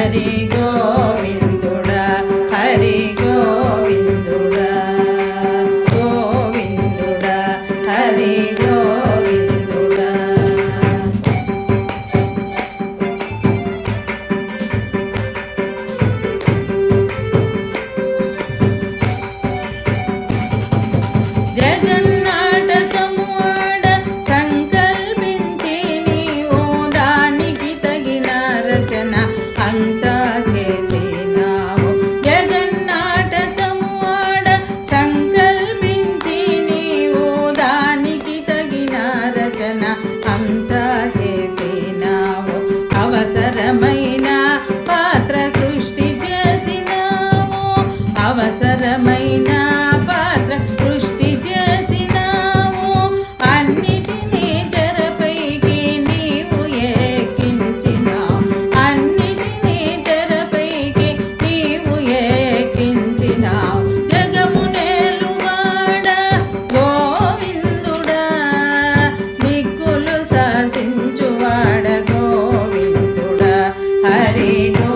హరి గోవిందుడా హరి గోవిందుడా గోవిందుడా హరి గోవిందుడా. జగన్నాటకము ఆడ సంకల్పించి నీవు దానికి తగిన రచన అంతా చేసినావు. జగన్నాటకము ఆడ సంకల్పించి నీవు దానికి తగిన రచన అంతా చేసినావు. అవసరమైన పాత్ర సృష్టి చేసినావు. అవసరమైన పాత్ర సృష్టి చేసినావు. అన్నిటినీ తెరపైకి నీవు ఎక్కించినావు. అన్నిటినీ తెరపైకి నీవు ఎక్కించినావు. జగమునేలువాడ గోవిందుడా దిక్కులు శాసించువాడ గోవిందుడా హరి గో